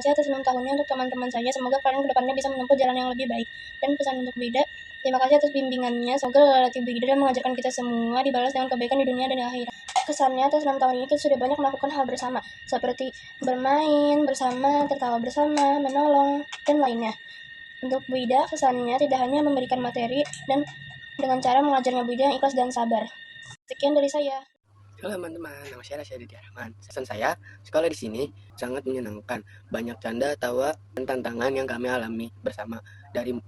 kasih atas 6 tahunnya untuk teman-teman saya. Semoga kalian kedepannya bisa menempuh jalan yang lebih baik. Dan pesan untuk Bu Ida, terima kasih atas bimbingannya. Semoga latih Bu Ida dan mengajarkan kita semua dibalas dengan kebaikan di dunia dan di akhirat. Kesannya atas 6 tahun ini kita sudah banyak melakukan hal bersama, seperti bermain bersama, tertawa bersama, menolong, dan lainnya. Untuk Bu Ida, kesannya tidak hanya memberikan materi dan dengan cara mengajarnya Bu Ida yang ikhlas dan sabar. Sekian dari saya. Halo teman-teman, nama saya Rasyadi Rahman. Pesan saya, sekolah di sini sangat menyenangkan. Banyak canda, tawa, dan tantangan yang kami alami bersama.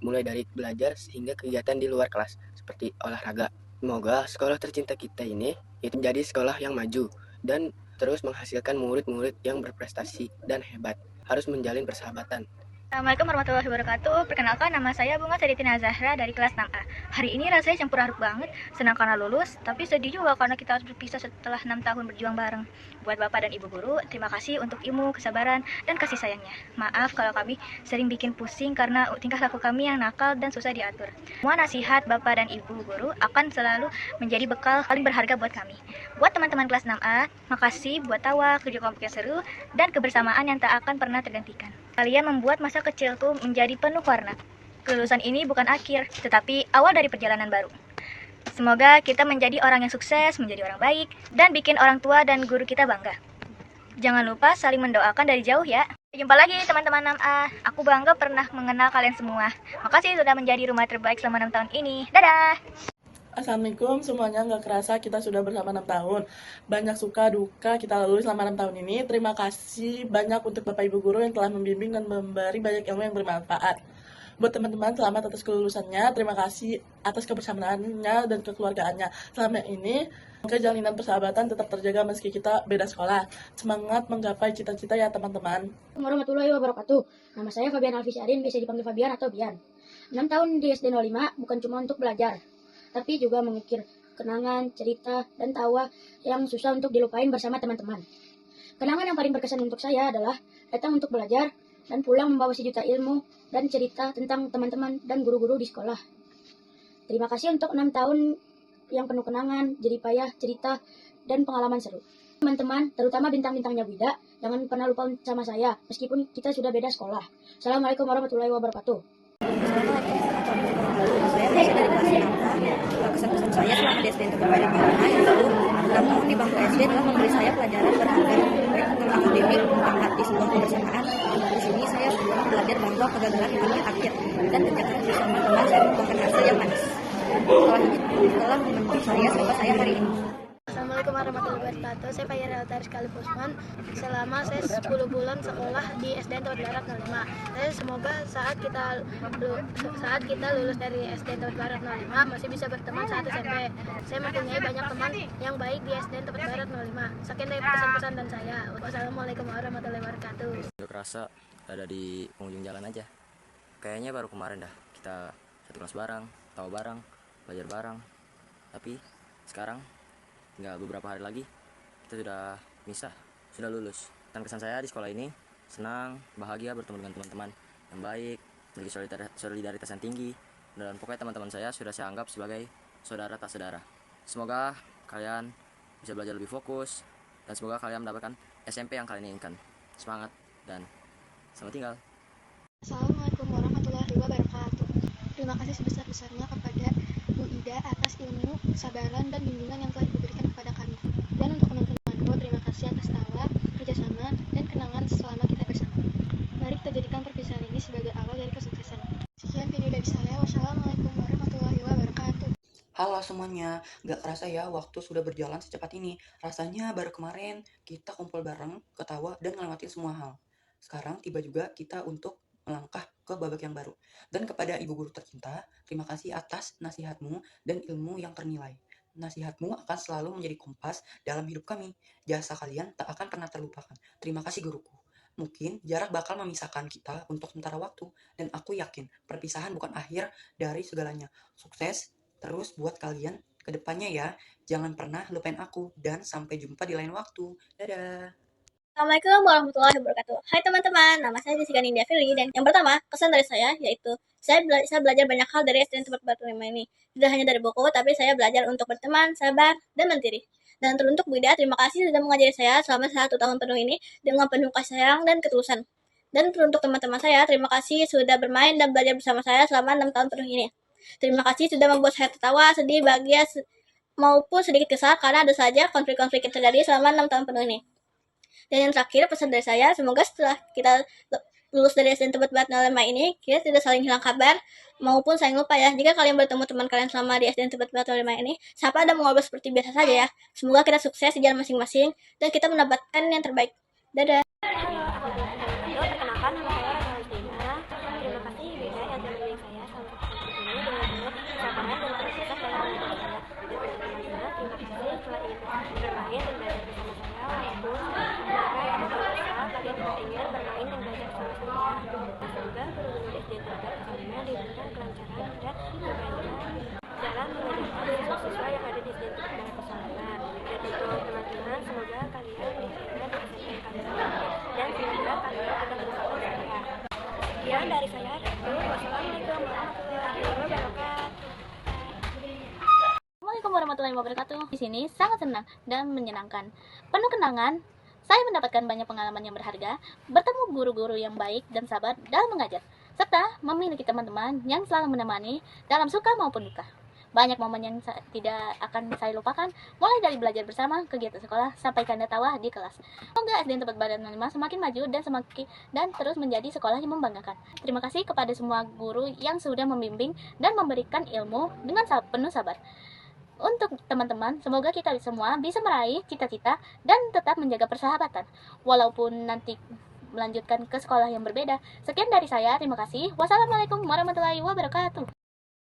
Mulai dari belajar hingga kegiatan di luar kelas, seperti olahraga. Semoga sekolah tercinta kita ini itu menjadi sekolah yang maju dan terus menghasilkan murid-murid yang berprestasi dan hebat. Harus menjalin persahabatan. Assalamualaikum warahmatullahi wabarakatuh. Perkenalkan, nama saya Bunga Saritina Zahra dari kelas 6A. Hari ini rasanya campur aduk banget. Senang karena lulus, tapi sedih juga karena kita harus berpisah setelah 6 tahun berjuang bareng. Buat Bapak dan Ibu guru, terima kasih untuk ilmu, kesabaran, dan kasih sayangnya. Maaf kalau kami sering bikin pusing karena tingkah laku kami yang nakal dan susah diatur. Semua nasihat Bapak dan Ibu guru akan selalu menjadi bekal paling berharga buat kami. Buat teman-teman kelas 6A, makasih buat tawa, kerja kelompok yang seru, dan kebersamaan yang tak akan pernah tergantikan. Kalian membuat masa kecilku menjadi penuh warna. Kelulusan ini bukan akhir, tetapi awal dari perjalanan baru. Semoga kita menjadi orang yang sukses, menjadi orang baik, dan bikin orang tua dan guru kita bangga. Jangan lupa saling mendoakan dari jauh ya. Jumpa lagi teman-teman 6A. Aku bangga pernah mengenal kalian semua. Makasih sudah menjadi rumah terbaik selama 6 tahun ini. Dadah! Assalamualaikum semuanya, nggak kerasa kita sudah bersama 6 tahun. Banyak suka duka kita lalui selama 6 tahun ini. Terima kasih banyak untuk Bapak Ibu Guru yang telah membimbing dan memberi banyak ilmu yang bermanfaat. Buat teman-teman, selamat atas kelulusannya. Terima kasih atas kebersamaannya dan kekeluargaannya. Selama ini, jalinan persahabatan tetap terjaga meski kita beda sekolah. Semangat menggapai cita-cita ya teman-teman. Warahmatullahi wabarakatuh. Nama saya Fabian Alfisyadin, biasa dipanggil Fabian atau Bian. 6 tahun di SD 05 bukan cuma untuk belajar, tapi juga mengukir kenangan, cerita, dan tawa yang susah untuk dilupain bersama teman-teman. Kenangan yang paling berkesan untuk saya adalah datang untuk belajar dan pulang membawa sejuta ilmu dan cerita tentang teman-teman dan guru-guru di sekolah. Terima kasih untuk 6 tahun yang penuh kenangan, jerih payah, cerita, dan pengalaman seru. Teman-teman, terutama bintang-bintangnya Bida, jangan pernah lupa sama saya, meskipun kita sudah beda sekolah. Assalamualaikum warahmatullahi wabarakatuh. Saya dari kelas 6. Kesan-kesan saya selama di SD itu berbeda karena yang satu, namun di bangku SD telah memberi saya pelajaran berharga baik untuk akademik, tentang arti sebuah kebersamaan. Di sini saya belajar bahwa kegagalan adalah akhir dan ketika bersama teman saya merupakan hasil yang manis. Setelah membentuk saya sampai saya hari ini. Assalamualaikum warahmatullahi wabarakatuh. Saya Pak Yara Altaris Kalipusman. Selama saya 10 bulan sekolah di SD Tawat Barat 05. Saya semoga saat kita lulus dari SD Tawat Barat 05 masih bisa berteman saat SMP. Saya mempunyai banyak teman yang baik di SD Tawat Barat 05. Sekian dari pesan-pesan dan saya. Wassalamualaikum warahmatullahi wabarakatuh. Gak kerasa ada di penghujung jalan aja. Kayaknya baru kemarin dah kita satu kelas bareng, tahu bareng, belajar bareng. Tapi sekarang tinggal beberapa hari lagi kita sudah misah, sudah lulus. Dan kesan saya di sekolah ini senang, bahagia bertemu dengan teman-teman yang baik, memiliki solidaritas yang tinggi, dan pokoknya teman-teman saya sudah saya anggap sebagai saudara tak saudara. Semoga kalian bisa belajar lebih fokus dan semoga kalian mendapatkan SMP yang kalian inginkan. Semangat dan selamat tinggal. Assalamualaikum warahmatullahi wabarakatuh. Terima kasih sebesar-besarnya kepada Bu Ida atas ilmu, kesabaran, dan bimbingan yang telah diberikan kepada kami. Dan untuk teman-temanku, terima kasih atas tawa, kerjasama, dan kenangan selama kita bersama. Mari kita jadikan perpisahan ini sebagai awal dari kesuksesan. Sekian video dari saya. Wassalamualaikum warahmatullahi wabarakatuh. Halo semuanya, gak kerasa ya waktu sudah berjalan secepat ini. Rasanya baru kemarin kita kumpul bareng, ketawa, dan ngelewatin semua hal. Sekarang tiba juga kita untuk melangkah ke babak yang baru. Dan kepada Ibu Guru tercinta, terima kasih atas nasihatmu dan ilmu yang ternilai. Nasihatmu akan selalu menjadi kompas dalam hidup kami. Jasa kalian tak akan pernah terlupakan. Terima kasih guruku. Mungkin jarak bakal memisahkan kita untuk sementara waktu, dan aku yakin perpisahan bukan akhir dari segalanya. Sukses terus buat kalian ke depannya ya. Jangan pernah lupain aku, dan sampai jumpa di lain waktu. Dadah. Assalamualaikum warahmatullahi wabarakatuh. Hai teman-teman, nama saya Jessica Nindya Fili, dan yang pertama, kesan dari saya yaitu saya belajar banyak hal dari SD Tempat Batu 5 ini. Tidak hanya dari buku, tapi saya belajar untuk berteman, sabar, dan mandiri. Dan teruntuk Bu Ida, terima kasih sudah mengajari saya selama 1 tahun penuh ini dengan penuh kasih sayang dan ketulusan. Dan untuk teman-teman saya, terima kasih sudah bermain dan belajar bersama saya selama 6 tahun penuh ini. Terima kasih sudah membuat saya tertawa, sedih, bahagia, maupun sedikit kesal karena ada saja konflik-konflik yang terjadi selama 6 tahun penuh ini. Dan yang terakhir, pesan dari saya, semoga setelah kita lulus dari SDN Tebet Barat 05 ini, kita tidak saling hilang kabar maupun saling lupa ya. Jika kalian bertemu teman kalian selama di SDN Tebet Barat 05 ini, sapa dan mengobrol seperti biasa saja ya. Semoga kita sukses di jalan masing-masing dan kita mendapatkan yang terbaik. Dadah. Perkenalkan, nama saya Rana Listina. Terima kasih ibu saya yang telah mendidik saya selama satu tahun ini dengan penuh kesabaran dan sukses dalam mendidik saya. Dan untuk teman-teman, terima kasih telah ingin bermain dan belajar bersama saya walaupun mereka yang berusaha kalian tidak ingin bermain dan belajar bersama saya. Semoga guru-guru SD Tebet Barat diberikan kelancaran dan kebaikan dalam mengajarkan siswa-siswa yang ada di SD Tebet Barat Pesantren. Dan untuk teman-teman, semoga kalian diterima di SDN kalian dan semoga kalian akan melupakan saya. Sekian dari saya. Wassalamualaikum warahmatullahi wabarakatuh. Assalamualaikum warahmatullahi wabarakatuh. Di sini sangat senang dan menyenangkan. Penuh kenangan, saya mendapatkan banyak pengalaman yang berharga, bertemu guru-guru yang baik dan sabar dalam mengajar, serta memiliki teman-teman yang selalu menemani dalam suka maupun duka. Banyak momen yang tidak akan saya lupakan, mulai dari belajar bersama, kegiatan sekolah, sampai canda tawa di kelas. Semoga SDN Tebet Barat 05 semakin maju dan terus menjadi sekolah yang membanggakan. Terima kasih kepada semua guru yang sudah membimbing dan memberikan ilmu dengan penuh sabar. Untuk teman-teman, semoga kita semua bisa meraih cita-cita dan tetap menjaga persahabatan, walaupun nanti melanjutkan ke sekolah yang berbeda. Sekian dari saya, terima kasih. Wassalamualaikum warahmatullahi wabarakatuh.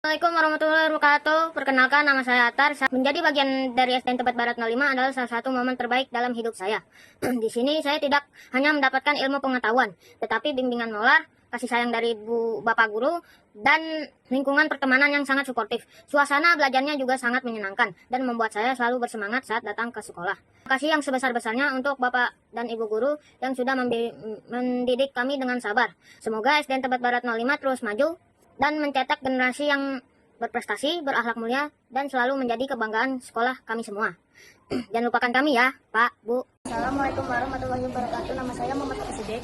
Assalamualaikum warahmatullahi wabarakatuh. Perkenalkan, nama saya Atar. Menjadi bagian dari SDN Tebet Barat 05 adalah salah satu momen terbaik dalam hidup saya. Di sini saya tidak hanya mendapatkan ilmu pengetahuan, tetapi bimbingan moral, kasih sayang dari bapak guru, dan lingkungan pertemanan yang sangat suportif. Suasana belajarnya juga sangat menyenangkan dan membuat saya selalu bersemangat saat datang ke sekolah. Terima kasih yang sebesar-besarnya untuk bapak dan ibu guru yang sudah mendidik kami dengan sabar. Semoga SDN Tebet Barat 05 terus maju dan mencetak generasi yang berprestasi, berakhlak mulia, dan selalu menjadi kebanggaan sekolah kami semua. Jangan lupakan kami ya, Pak, Bu. Assalamualaikum warahmatullahi wabarakatuh. Nama saya Muhammad Sidik.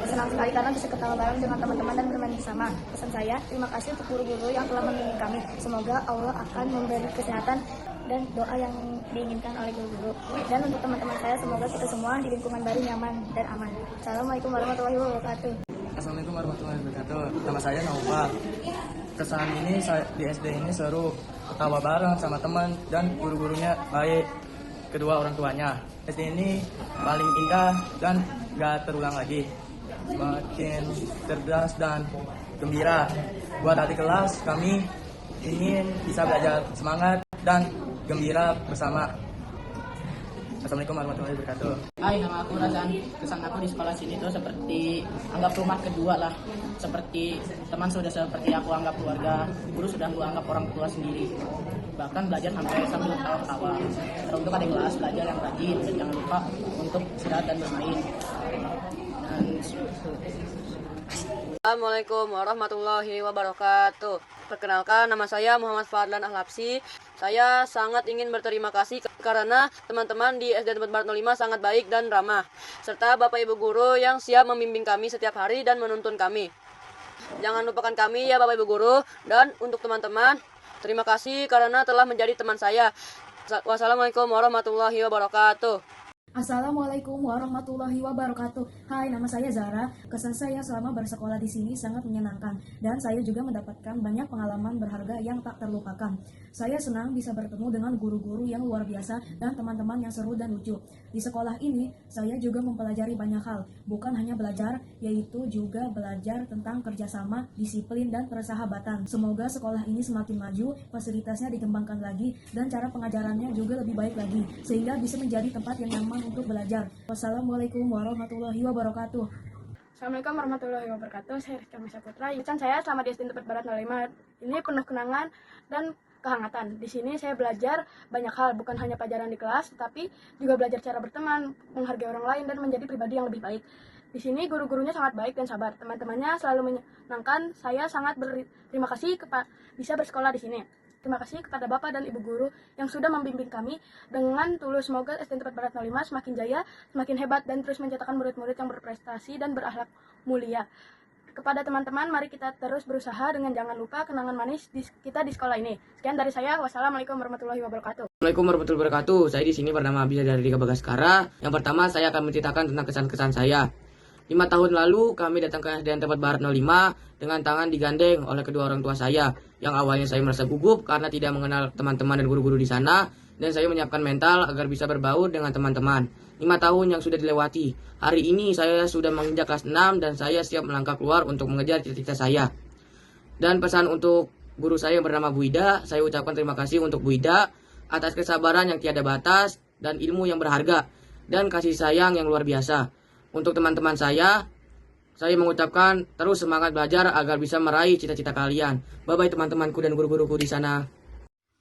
Senang sekali karena bisa ketawa bareng dengan teman-teman dan bermain bersama. Pesan saya, terima kasih untuk guru-guru yang telah membimbing kami. Semoga Allah akan memberi kesehatan dan doa yang diinginkan oleh guru-guru. Dan untuk teman-teman saya, semoga kita semua di lingkungan baru nyaman dan aman. Assalamualaikum warahmatullahi wabarakatuh. Assalamualaikum warahmatullahi wabarakatuh. Nama saya Naufal. Kesan ini di SD ini seru, ketawa bareng sama teman dan guru-gurunya baik, kedua orang tuanya. SD ini paling indah dan gak terulang lagi. Semakin cerdas dan gembira. Buat adik kelas, kami ingin bisa belajar semangat dan gembira bersama. Assalamualaikum warahmatullahi wabarakatuh. Hai, nama aku Razan. Kesan aku di sekolah sini tuh seperti anggap rumah kedua lah. Seperti teman sudah seperti aku anggap keluarga, guru sudah aku anggap orang tua sendiri. Bahkan belajar sambil ketawa-ketawa. Untuk adik kelas belajar yang rajin dan jangan lupa untuk istirahat dan bermain. Assalamualaikum warahmatullahi wabarakatuh. Perkenalkan, nama saya Muhammad Fadlan Ahlapsi. Saya sangat ingin berterima kasih karena teman-teman di SDN Tebet Barat 05 sangat baik dan ramah, serta Bapak Ibu guru yang siap membimbing kami setiap hari dan menuntun kami. Jangan lupakan kami ya Bapak Ibu guru. Dan untuk teman-teman, terima kasih karena telah menjadi teman saya. Wassalamualaikum warahmatullahi wabarakatuh. Assalamualaikum warahmatullahi wabarakatuh. Hai, nama saya Zara. Kesan saya selama bersekolah di sini sangat menyenangkan dan saya juga mendapatkan banyak pengalaman berharga yang tak terlupakan. Saya senang bisa bertemu dengan guru-guru yang luar biasa dan teman-teman yang seru dan lucu. Di sekolah ini, saya juga mempelajari banyak hal, bukan hanya belajar, yaitu juga belajar tentang kerjasama, disiplin, dan persahabatan. Semoga sekolah ini semakin maju, fasilitasnya dikembangkan lagi, dan cara pengajarannya juga lebih baik lagi, sehingga bisa menjadi tempat yang nyaman untuk belajar. Wassalamualaikum warahmatullahi wabarakatuh. Assalamualaikum warahmatullahi wabarakatuh. Saya Rizka Misha Putra. Pesan saya selama di SDN Tebet Barat 05 ini penuh kenangan dan kehangatan. Di sini saya belajar banyak hal, bukan hanya pelajaran di kelas, tetapi juga belajar cara berteman, menghargai orang lain, dan menjadi pribadi yang lebih baik. Di sini guru-gurunya sangat baik dan sabar. Teman-temannya selalu menyenangkan. Saya sangat berterima kasih bisa bersekolah di sini. Terima kasih kepada Bapak dan Ibu Guru yang sudah membimbing kami dengan tulus. Semoga SD Tempat Barat 05 semakin jaya, semakin hebat, dan terus mencetakkan murid-murid yang berprestasi dan berakhlak mulia. Kepada teman-teman, mari kita terus berusaha dengan jangan lupa kenangan manis kita di sekolah ini. Sekian dari saya. Wassalamualaikum warahmatullahi wabarakatuh. Assalamualaikum warahmatullahi wabarakatuh. Saya di sini bernama Abisa dari Rika Bagaskara. Yang pertama saya akan menceritakan tentang kesan-kesan saya. 5 tahun lalu kami datang ke SDN Tempat Barat 05 dengan tangan digandeng oleh kedua orang tua saya. Yang awalnya saya merasa gugup karena tidak mengenal teman-teman dan guru-guru di sana, dan saya menyiapkan mental agar bisa berbaur dengan teman-teman. 5 tahun yang sudah dilewati. Hari ini saya sudah menginjak kelas 6 dan saya siap melangkah keluar untuk mengejar cita-cita saya. Dan pesan untuk guru saya yang bernama Bu Ida, saya ucapkan terima kasih untuk Bu Ida atas kesabaran yang tiada batas dan ilmu yang berharga dan kasih sayang yang luar biasa. Untuk teman-teman saya mengucapkan terus semangat belajar agar bisa meraih cita-cita kalian. Bye-bye teman-temanku dan guru-guruku di sana.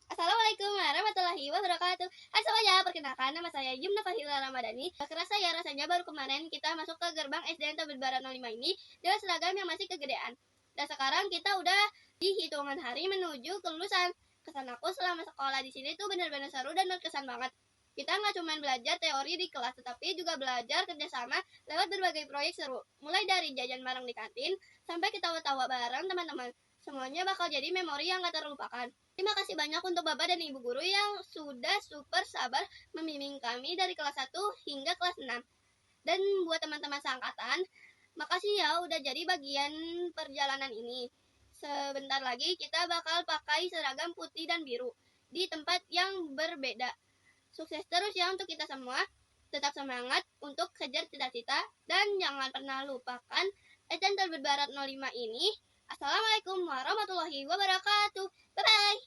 Assalamualaikum warahmatullahi wabarakatuh. Hai semuanya, perkenalkan nama saya Yumna Fahila Ramadhani. Gak kerasa ya rasanya baru kemarin kita masuk ke gerbang SDN Tempat Barat 05 ini dengan seragam yang masih kegedean. Dan sekarang kita udah di hitungan hari menuju kelulusan. Kesan aku selama sekolah di sini tuh benar-benar seru dan berkesan banget. Kita nggak cuma belajar teori di kelas, tetapi juga belajar kerjasama lewat berbagai proyek seru. Mulai dari jajan bareng di kantin, sampai ketawa-tawa bareng teman-teman. Semuanya bakal jadi memori yang gak terlupakan. Terima kasih banyak untuk Bapak dan Ibu Guru yang sudah super sabar membimbing kami dari kelas 1 hingga kelas 6. Dan buat teman-teman seangkatan, makasih ya udah jadi bagian perjalanan ini. Sebentar lagi kita bakal pakai seragam putih dan biru di tempat yang berbeda. Sukses terus ya untuk kita semua. Tetap semangat untuk kejar cita-cita dan jangan pernah lupakan SDN Tempat Barat 05 ini. Assalamualaikum warahmatullahi wabarakatuh. Bye-bye.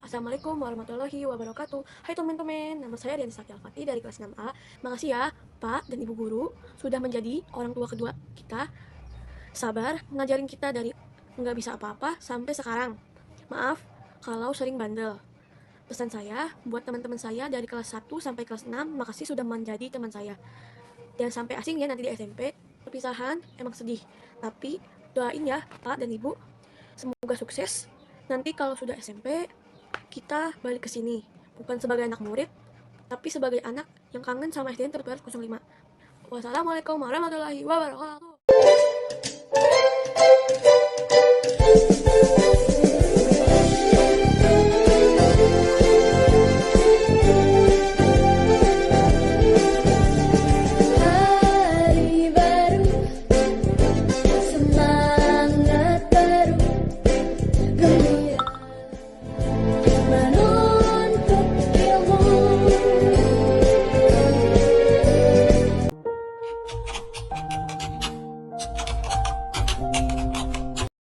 Assalamualaikum warahmatullahi wabarakatuh. Hai teman-teman, nama saya Dian Sakti Al-Fatih dari kelas 6A. Makasih ya Pak dan Ibu Guru sudah menjadi orang tua kedua kita. Sabar ngajarin kita dari nggak bisa apa-apa sampai sekarang. Maaf kalau sering bandel. Pesan saya buat teman-teman saya dari kelas 1 sampai kelas 6, makasih sudah menjadi teman saya. Jangan sampai asing ya nanti di SMP. Perpisahan emang sedih, tapi doain ya Pak dan Ibu, semoga sukses. Nanti kalau sudah SMP, kita balik ke sini, bukan sebagai anak murid, tapi sebagai anak yang kangen sama SDN Tempat Barat 05. Wassalamualaikum warahmatullahi wabarakatuh. Hari baru, semangat baru,